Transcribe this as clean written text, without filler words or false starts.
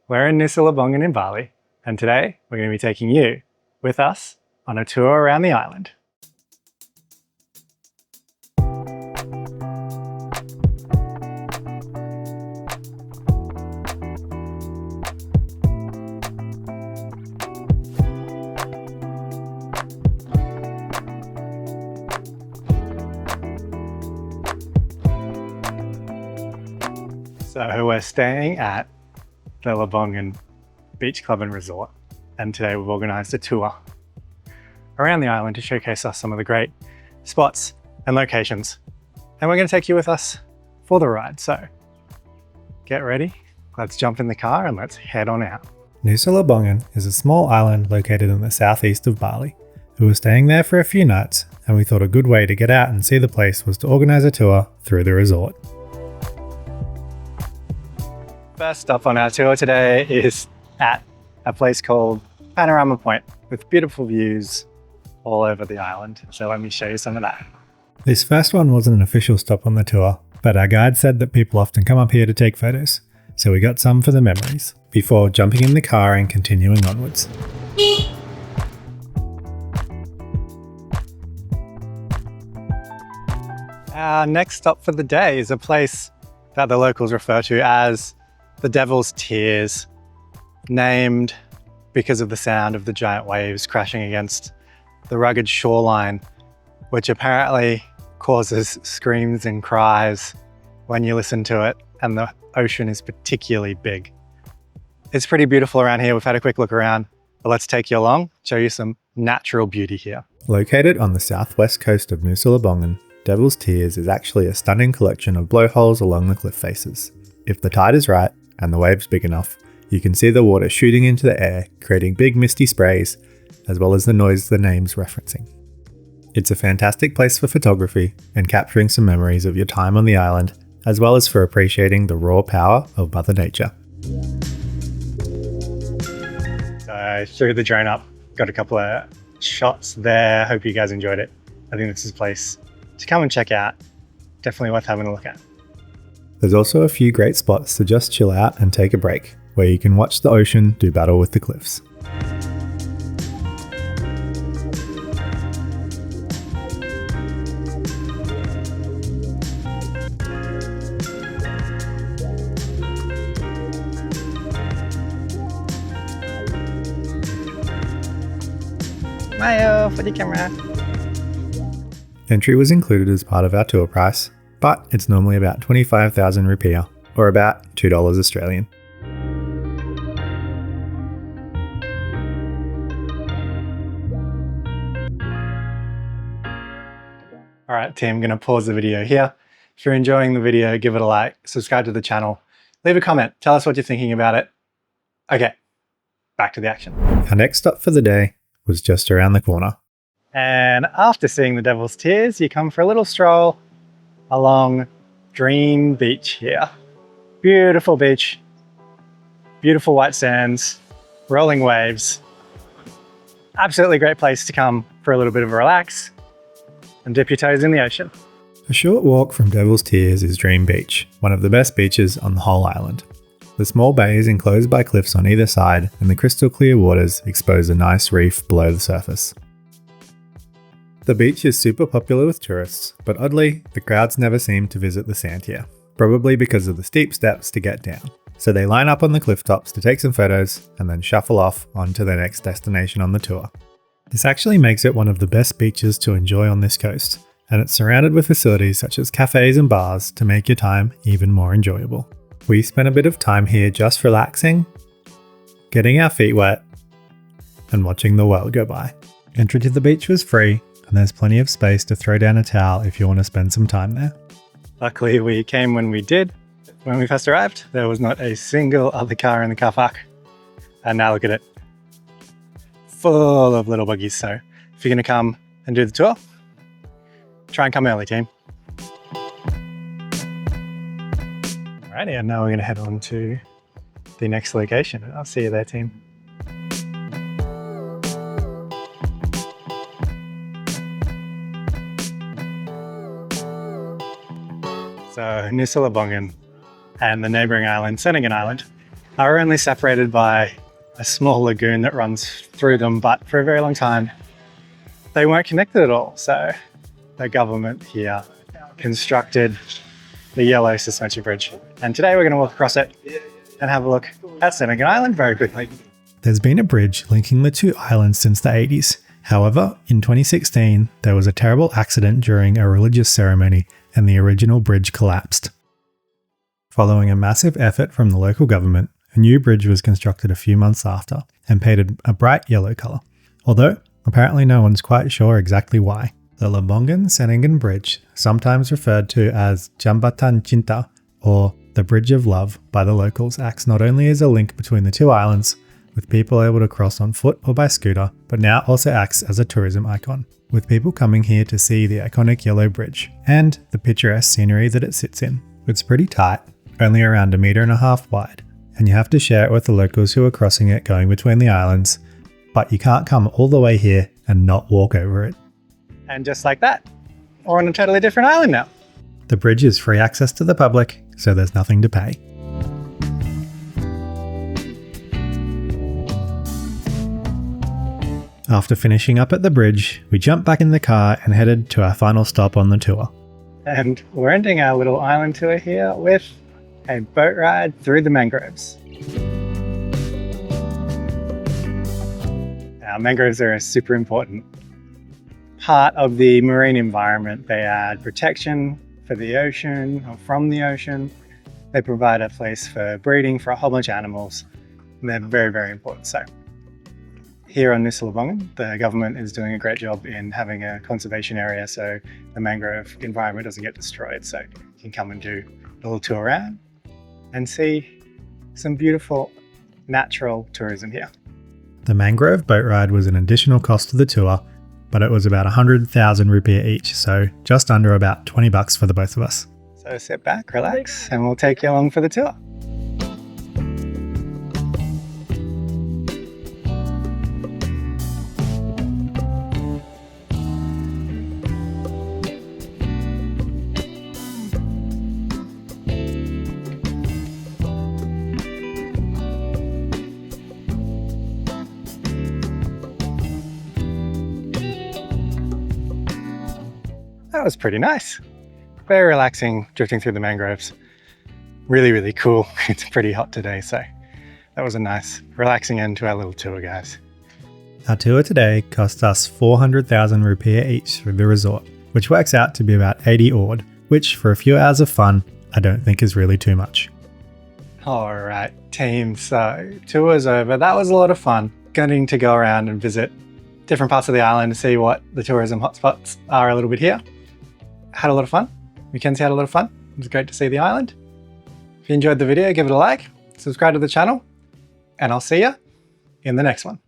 We're in Nusa Lembongan in Bali, and today we're going to be taking you with us on a tour around the island. So we're staying at the Lembongan Beach Club and Resort, and today we've organised a tour around the island to showcase us some of the great spots and locations. And we're going to take you with us for the ride. So get ready, let's jump in the car and let's head on out. Nusa Lembongan is a small island located in the southeast of Bali. We were staying there for a few nights, and we thought a good way to get out and see the place was to organise a tour through the resort. First stop on our tour today is at a place called Panorama Point with beautiful views all over the island. So let me show you some of that. This first one wasn't an official stop on the tour, but our guide said that people often come up here to take photos. So we got some for the memories before jumping in the car and continuing onwards. Our next stop for the day is a place that the locals refer to as the Devil's Tears, named because of the sound of the giant waves crashing against the rugged shoreline, which apparently causes screams and cries when you listen to it, and the ocean is particularly big. It's pretty beautiful around here. We've had a quick look around, but let's take you along, show you some natural beauty here. Located on the southwest coast of Nusa Lembongan, Devil's Tears is actually a stunning collection of blowholes along the cliff faces. If the tide is right, and the waves big enough, you can see the water shooting into the air, creating big misty sprays, as well as the noise the name's referencing. It's a fantastic place for photography and capturing some memories of your time on the island, as well as for appreciating the raw power of Mother Nature. So I threw the drone up, got a couple of shots there. Hope you guys enjoyed it. I think this is a place to come and check out. Definitely worth having a look at. There's also a few great spots to just chill out and take a break, where you can watch the ocean do battle with the cliffs. Mayo for the camera. Entry was included as part of our tour price, but it's normally about 25,000 rupiah, or about $2 Australian. All right, team, I'm going to pause the video here. If you're enjoying the video, give it a like, subscribe to the channel, leave a comment, tell us what you're thinking about it. Okay, back to the action. Our next stop for the day was just around the corner. And after seeing the Devil's Tears, you come for a little stroll along Dream Beach here. Beautiful beach, beautiful white sands, rolling waves. Absolutely great place to come for a little bit of a relax and dip your toes in the ocean. A short walk from Devil's Tears is Dream Beach, one of the best beaches on the whole island. The small bay is enclosed by cliffs on either side, and the crystal clear waters expose a nice reef below the surface. The beach is super popular with tourists, but oddly, the crowds never seem to visit the sand here, probably because of the steep steps to get down. So they line up on the cliff tops to take some photos and then shuffle off onto their next destination on the tour. This actually makes it one of the best beaches to enjoy on this coast, and it's surrounded with facilities such as cafes and bars to make your time even more enjoyable. We spent a bit of time here just relaxing, getting our feet wet, and watching the world go by. Entry to the beach was free, and there's plenty of space to throw down a towel if you want to spend some time there. Luckily, we came when we did. When we first arrived, there was not a single other car in the car park. And now look at it. Full of little buggies. So if you're going to come and do the tour, try and come early, team. Alrighty, and now we're going to head on to the next location. I'll see you there, team. So Nusa Lembongan and the neighbouring island, Senengan Island, are only separated by a small lagoon that runs through them, but for a very long time, they weren't connected at all. So the government here constructed the yellow suspension bridge. And today we're going to walk across it and have a look at Senegal Island very quickly. There's been a bridge linking the two islands since the 80s. However, in 2016, there was a terrible accident during a religious ceremony and the original bridge collapsed. Following a massive effort from the local government, a new bridge was constructed a few months after and painted a bright yellow colour, although apparently no one's quite sure exactly why. The Lembongan Senegal Bridge, sometimes referred to as Jambatan Cinta or the Bridge of Love by the locals, acts not only as a link between the two islands, with people able to cross on foot or by scooter, but now also acts as a tourism icon, with people coming here to see the iconic yellow bridge and the picturesque scenery that it sits in. It's pretty tight, only around 1.5 meters wide, and you have to share it with the locals who are crossing it going between the islands, but you can't come all the way here and not walk over it. And just like that, we're on a totally different island now. The bridge is free access to the public, so there's nothing to pay. After finishing up at the bridge, we jumped back in the car and headed to our final stop on the tour. And we're ending our little island tour here with a boat ride through the mangroves. Now, mangroves are a super important part of the marine environment. They add protection for the ocean or from the ocean. They provide a place for breeding for a whole bunch of animals. And they're very, very important. So here on Nusa Lembongan, the government is doing a great job in having a conservation area so the mangrove environment doesn't get destroyed. So you can come and do a little tour around and see some beautiful natural tourism here. The mangrove boat ride was an additional cost to the tour, but it was about 100,000 rupiah each, so just under about $20 for the both of us. So sit back, relax, and we'll take you along for the tour. That was pretty nice. Very relaxing, drifting through the mangroves. Really, really cool. It's pretty hot today, so that was a nice, relaxing end to our little tour, guys. Our tour today cost us 400,000 rupiah each through the resort, which works out to be about 80 odd, which for a few hours of fun, I don't think is really too much. All right, team, so tour's over. That was a lot of fun. Getting to go around and visit different parts of the island to see what the tourism hotspots are a little bit here. Had a lot of fun. Mackenzie had a lot of fun. It was great to see the island. If you enjoyed the video, give it a like, subscribe to the channel, and I'll see you in the next one.